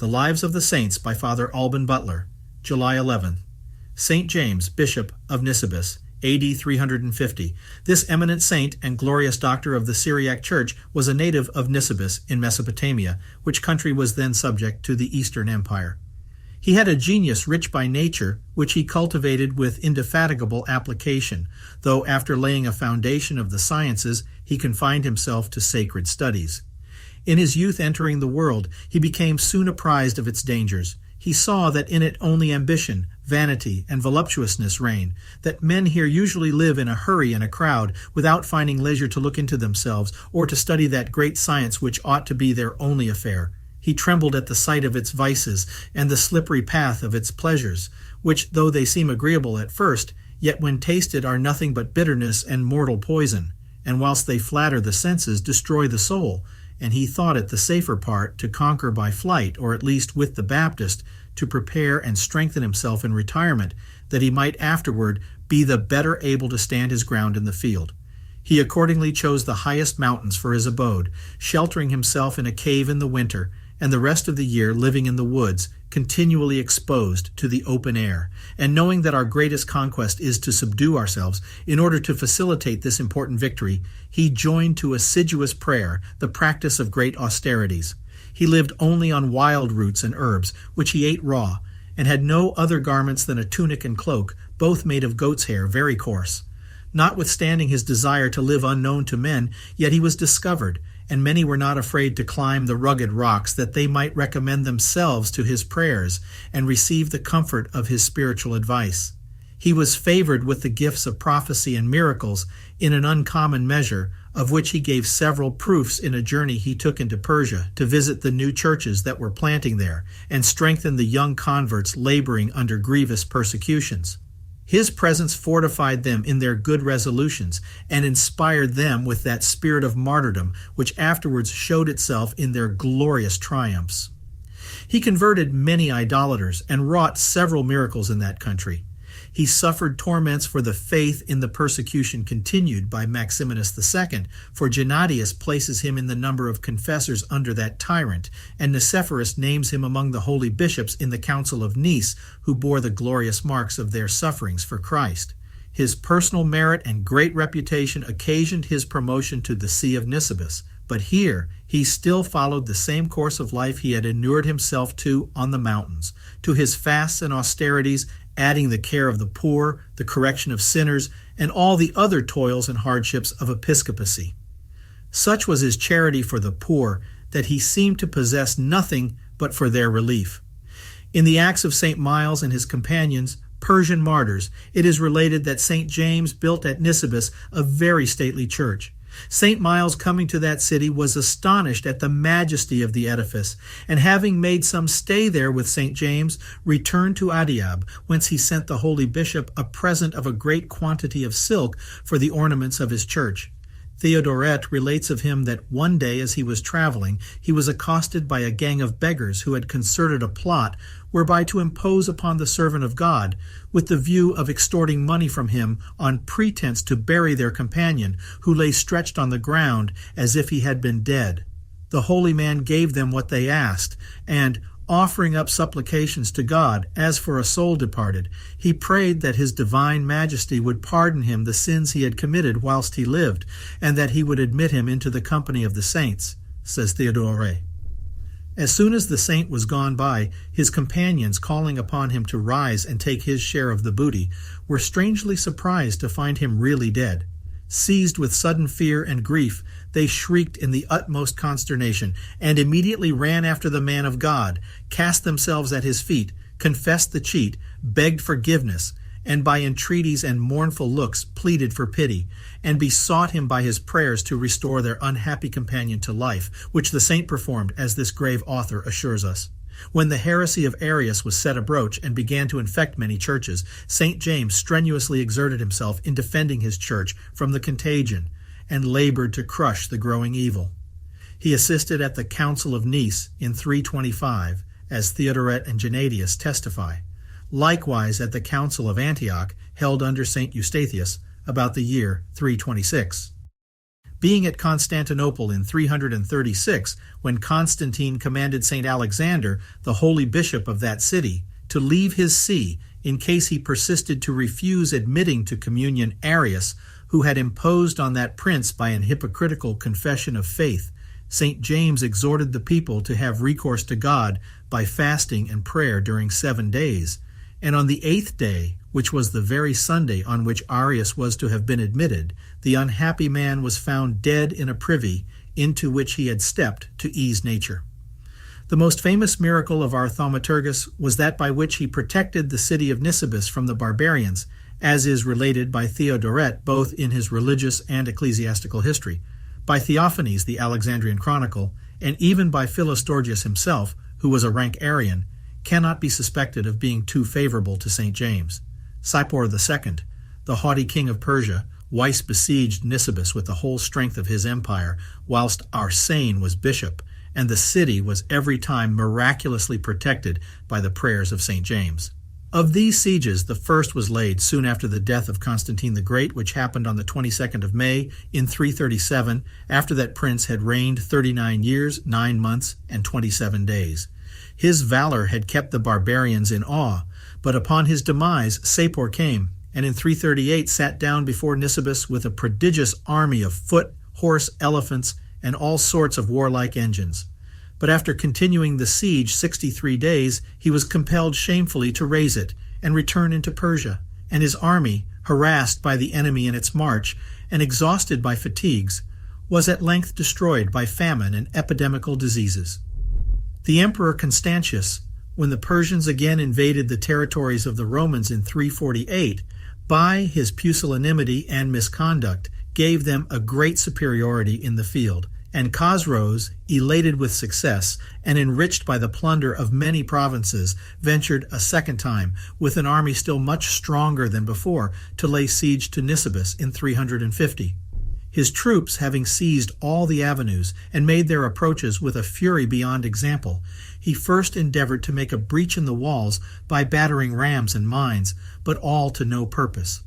The Lives of the Saints by Father Alban Butler, July 11th. St. James, Bishop of Nisibis, A.D. 350. This eminent saint and glorious doctor of the Syriac Church was a native of Nisibis in Mesopotamia, which country was then subject to the Eastern Empire. He had a genius rich by nature, which he cultivated with indefatigable application, though after laying a foundation of the sciences, he confined himself to sacred studies. In his youth entering the world, he became soon apprised of its dangers. He saw that in it only ambition, vanity, and voluptuousness reign, that men here usually live in a hurry and a crowd, without finding leisure to look into themselves, or to study that great science which ought to be their only affair. He trembled at the sight of its vices, and the slippery path of its pleasures, which, though they seem agreeable at first, yet when tasted are nothing but bitterness and mortal poison, and whilst they flatter the senses, destroy the soul. And he thought it the safer part to conquer by flight, or at least with the Baptist, to prepare and strengthen himself in retirement, that he might afterward be the better able to stand his ground in the field. He accordingly chose the highest mountains for his abode, sheltering himself in a cave in the winter, and the rest of the year living in the woods, continually exposed to the open air. And knowing that our greatest conquest is to subdue ourselves, in order to facilitate this important victory, he joined to assiduous prayer the practice of great austerities. He lived only on wild roots and herbs, which he ate raw, and had no other garments than a tunic and cloak, both made of goat's hair, very coarse. Notwithstanding his desire to live unknown to men, yet he was discovered, and many were not afraid to climb the rugged rocks, that they might recommend themselves to his prayers and receive the comfort of his spiritual advice. He was favored with the gifts of prophecy and miracles in an uncommon measure, of which he gave several proofs in a journey he took into Persia to visit the new churches that were planting there and strengthen the young converts laboring under grievous persecutions. His presence fortified them in their good resolutions and inspired them with that spirit of martyrdom which afterwards showed itself in their glorious triumphs. He converted many idolaters and wrought several miracles in that country. He suffered torments for the faith in the persecution continued by Maximinus II, for Gennadius places him in the number of confessors under that tyrant, and Nicephorus names him among the holy bishops in the Council of Nice, who bore the glorious marks of their sufferings for Christ. His personal merit and great reputation occasioned his promotion to the See of Nisibis, but here he still followed the same course of life he had inured himself to on the mountains, to his fasts and austerities, adding the care of the poor, the correction of sinners, and all the other toils and hardships of episcopacy. Such was his charity for the poor that he seemed to possess nothing but for their relief. In the Acts of St. Miles and his companions, Persian martyrs, it is related that St. James built at Nisibis a very stately church. St. Miles, coming to that city, was astonished at the majesty of the edifice, and having made some stay there with St. James, returned to Adiab, whence he sent the holy bishop a present of a great quantity of silk for the ornaments of his church. Theodoret relates of him that one day as he was traveling, he was accosted by a gang of beggars who had concerted a plot whereby to impose upon the servant of God, with the view of extorting money from him on pretense to bury their companion, who lay stretched on the ground as if he had been dead. The holy man gave them what they asked, and, offering up supplications to God as for a soul departed, he prayed that his divine majesty would pardon him the sins he had committed whilst he lived, and that he would admit him into the company of the saints, says Theodoret. As soon as the saint was gone by, his companions, calling upon him to rise and take his share of the booty, were strangely surprised to find him really dead. Seized with sudden fear and grief, they shrieked in the utmost consternation, and immediately ran after the man of God, cast themselves at his feet, confessed the cheat, begged forgiveness, and by entreaties and mournful looks pleaded for pity, and besought him by his prayers to restore their unhappy companion to life, which the saint performed, as this grave author assures us. When the heresy of Arius was set abroach and began to infect many churches, St. James strenuously exerted himself in defending his church from the contagion, and labored to crush the growing evil. He assisted at the Council of Nice in 325, as Theodoret and Gennadius testify. Likewise at the Council of Antioch, held under St. Eustathius, about the year 326. being at Constantinople in 336, when Constantine commanded St. Alexander, the holy bishop of that city, to leave his see in case he persisted to refuse admitting to communion Arius, who had imposed on that prince by an hypocritical confession of faith. St. James exhorted the people to have recourse to God by fasting and prayer during 7 days. And on the 8th day, which was the very Sunday on which Arius was to have been admitted, the unhappy man was found dead in a privy into which he had stepped to ease nature. The most famous miracle of our thaumaturgus was that by which he protected the city of Nisibis from the barbarians, as is related by Theodoret both in his religious and ecclesiastical history, by Theophanes, the Alexandrian chronicle, and even by Philostorgius himself, who was a rank Arian, cannot be suspected of being too favorable to St. James. Sapor II, the haughty king of Persia, once besieged Nisibis with the whole strength of his empire, whilst Arsene was bishop, and the city was every time miraculously protected by the prayers of St. James. Of these sieges, the first was laid soon after the death of Constantine the Great, which happened on the 22nd of May in 337, after that prince had reigned 39 years, 9 months, and 27 days. His valor had kept the barbarians in awe, but upon his demise Sapor came, and in 338 sat down before Nisibis with a prodigious army of foot, horse, elephants, and all sorts of warlike engines. But after continuing the siege 63 days, he was compelled shamefully to raise it and return into Persia, and his army, harassed by the enemy in its march and exhausted by fatigues, was at length destroyed by famine and epidemical diseases. The Emperor Constantius, when the Persians again invaded the territories of the Romans in 348, by his pusillanimity and misconduct, gave them a great superiority in the field, and Chosroes, elated with success and enriched by the plunder of many provinces, ventured a second time, with an army still much stronger than before, to lay siege to Nisibis in 350. His troops, having seized all the avenues and made their approaches with a fury beyond example, he first endeavored to make a breach in the walls by battering rams and mines, but all to no purpose.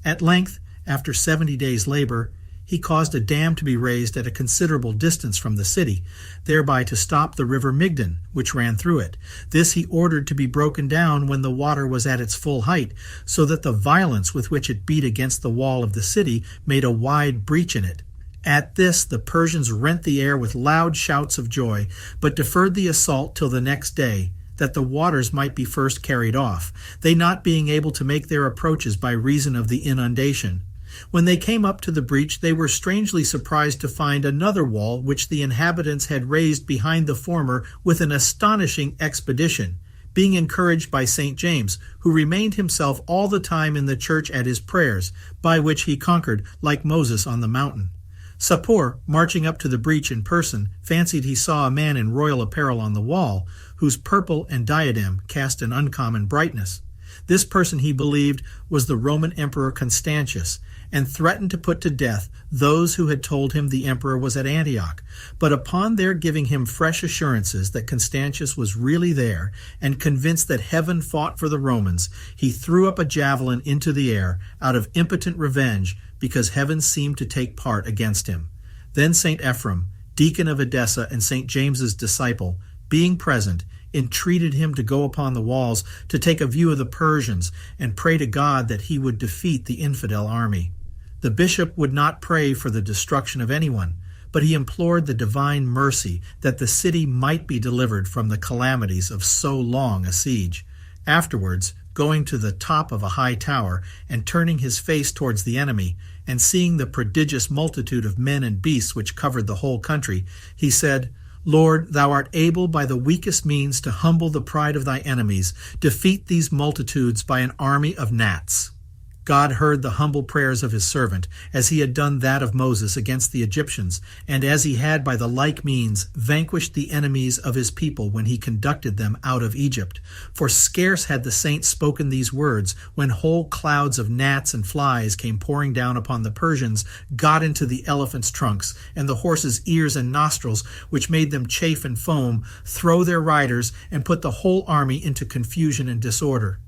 At length, after 70 days' labor, he caused a dam to be raised at a considerable distance from the city, thereby to stop the river Migdon, which ran through it. This he ordered to be broken down when the water was at its full height, so that the violence with which it beat against the wall of the city made a wide breach in it. At this the Persians rent the air with loud shouts of joy, but deferred the assault till the next day, that the waters might be first carried off, they not being able to make their approaches by reason of the inundation. When they came up to the breach, they were strangely surprised to find another wall which the inhabitants had raised behind the former with an astonishing expedition, being encouraged by St. James, who remained himself all the time in the church at his prayers, by which he conquered like Moses on the mountain. Sapor, marching up to the breach in person, fancied he saw a man in royal apparel on the wall, whose purple and diadem cast an uncommon brightness. This person, he believed, was the Roman Emperor Constantius, and threatened to put to death those who had told him the emperor was at Antioch. But upon their giving him fresh assurances that Constantius was really there, and convinced that heaven fought for the Romans, he threw up a javelin into the air out of impotent revenge, because heaven seemed to take part against him. Then St. Ephrem, deacon of Edessa and St. James's disciple, being present, entreated him to go upon the walls to take a view of the Persians and pray to God that he would defeat the infidel army. The bishop would not pray for the destruction of anyone, but he implored the divine mercy that the city might be delivered from the calamities of so long a siege. Afterwards, going to the top of a high tower and turning his face towards the enemy, and seeing the prodigious multitude of men and beasts which covered the whole country, he said, Lord, thou art able by the weakest means to humble the pride of thy enemies, defeat these multitudes by an army of gnats. God heard the humble prayers of his servant, as he had done that of Moses against the Egyptians, and as he had by the like means vanquished the enemies of his people when he conducted them out of Egypt. For scarce had the saints spoken these words, when whole clouds of gnats and flies came pouring down upon the Persians, got into the elephants' trunks, and the horses' ears and nostrils, which made them chafe and foam, throw their riders, and put the whole army into confusion and disorder.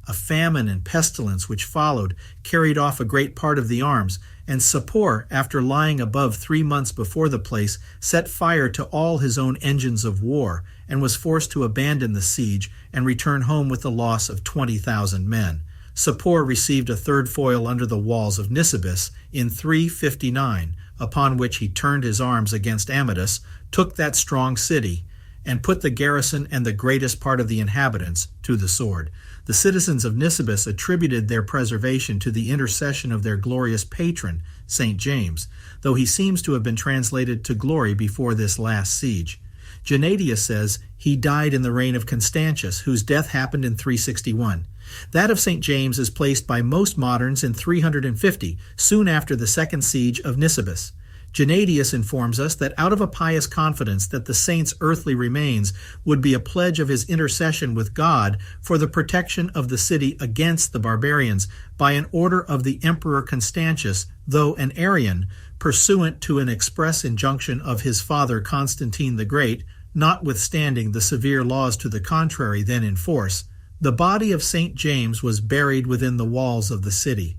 A famine and pestilence which followed carried off a great part of the arms, and Sapor, after lying above 3 months before the place, set fire to all his own engines of war, and was forced to abandon the siege and return home with the loss of 20,000 men. Sapor received a third foil under the walls of Nisibis in 359, upon which he turned his arms against Amadus, took that strong city, and put the garrison and the greatest part of the inhabitants to the sword. The citizens of Nisibis attributed their preservation to the intercession of their glorious patron, St. James, though he seems to have been translated to glory before this last siege. Gennadius says he died in the reign of Constantius, whose death happened in 361. That of St. James is placed by most moderns in 350, soon after the second siege of Nisibis. Gennadius informs us that out of a pious confidence that the saint's earthly remains would be a pledge of his intercession with God for the protection of the city against the barbarians by an order of the Emperor Constantius, though an Arian, pursuant to an express injunction of his father Constantine the Great, notwithstanding the severe laws to the contrary then in force, the body of St. James was buried within the walls of the city.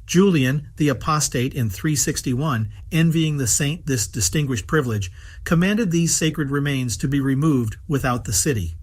Julian, the apostate in 361, envying the saint this distinguished privilege, commanded these sacred remains to be removed without the city.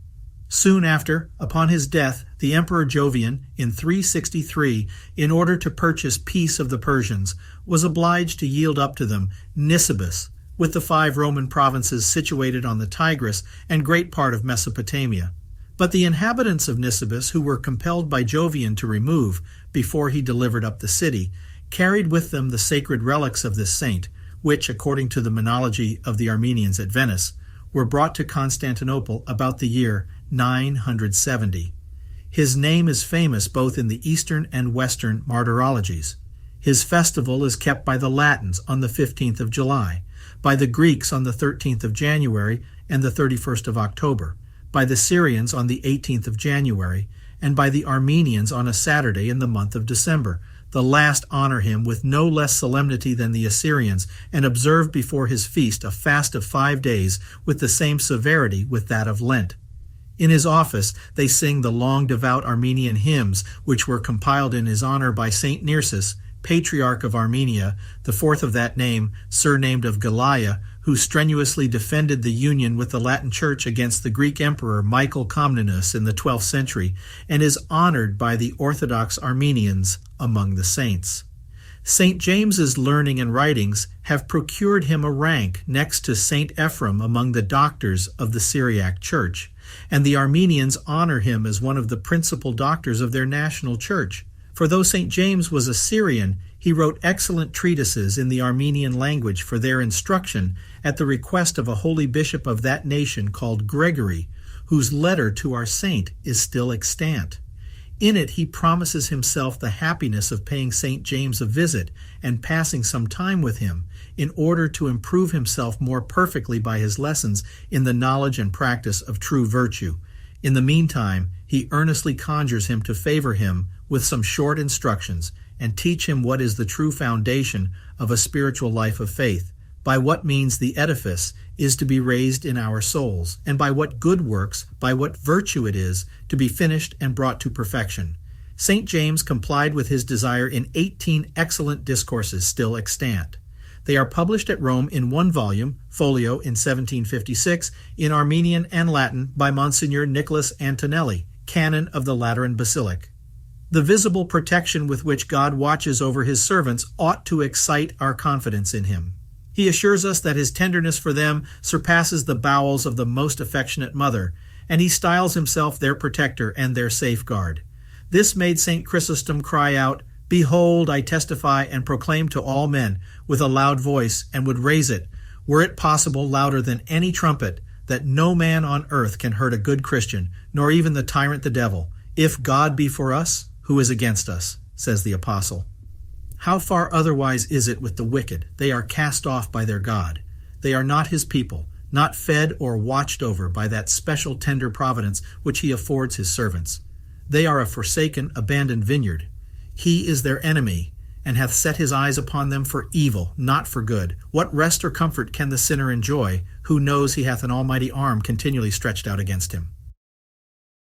Soon after, upon his death, the Emperor Jovian, in 363, in order to purchase peace of the Persians, was obliged to yield up to them Nisibis, with the 5 Roman provinces situated on the Tigris and great part of Mesopotamia. But the inhabitants of Nisibis, who were compelled by Jovian to remove, before he delivered up the city, carried with them the sacred relics of this saint, which, according to the monology of the Armenians at Venice, were brought to Constantinople about the year 970. His name is famous both in the Eastern and Western martyrologies. His festival is kept by the Latins on the 15th of July, by the Greeks on the 13th of January and the 31st of October, by the Syrians on the 18th of January, and by the Armenians on a Saturday in the month of December. The last honor him with no less solemnity than the Assyrians, and observe before his feast a fast of 5 days with the same severity with that of Lent. In his office they sing the long devout Armenian hymns, which were compiled in his honor by St. Nearsus, Patriarch of Armenia, the fourth of that name, surnamed of Galiah, who strenuously defended the union with the Latin Church against the Greek Emperor Michael Comnenus in the 12th century, and is honored by the Orthodox Armenians among the saints. St. James's learning and writings have procured him a rank next to St. Ephrem among the doctors of the Syriac Church, and the Armenians honor him as one of the principal doctors of their national church. For though St. James was a Syrian, he wrote excellent treatises in the Armenian language for their instruction at the request of a holy bishop of that nation called Gregory, whose letter to our saint is still extant. In it he promises himself the happiness of paying St. James a visit and passing some time with him in order to improve himself more perfectly by his lessons in the knowledge and practice of true virtue. In the meantime, he earnestly conjures him to favor him with some short instructions and teach him what is the true foundation of a spiritual life of faith, by what means the edifice is to be raised in our souls, and by what good works, by what virtue it is to be finished and brought to perfection. St. James complied with his desire in 18 excellent discourses still extant. They are published at Rome in 1 volume, folio in 1756, in Armenian and Latin by Monsignor Nicholas Antonelli, canon of the Lateran Basilic. The visible protection with which God watches over his servants ought to excite our confidence in him. He assures us that his tenderness for them surpasses the bowels of the most affectionate mother, and he styles himself their protector and their safeguard. This made St. Chrysostom cry out, "Behold, I testify and proclaim to all men with a loud voice, and would raise it, were it possible, louder than any trumpet, that no man on earth can hurt a good Christian, nor even the tyrant the devil. If God be for us, who is against us?" says the apostle. How far otherwise is it with the wicked? They are cast off by their God. They are not his people, not fed or watched over by that special tender providence which he affords his servants. They are a forsaken, abandoned vineyard. He is their enemy, and hath set his eyes upon them for evil, not for good. What rest or comfort can the sinner enjoy, who knows he hath an almighty arm continually stretched out against him?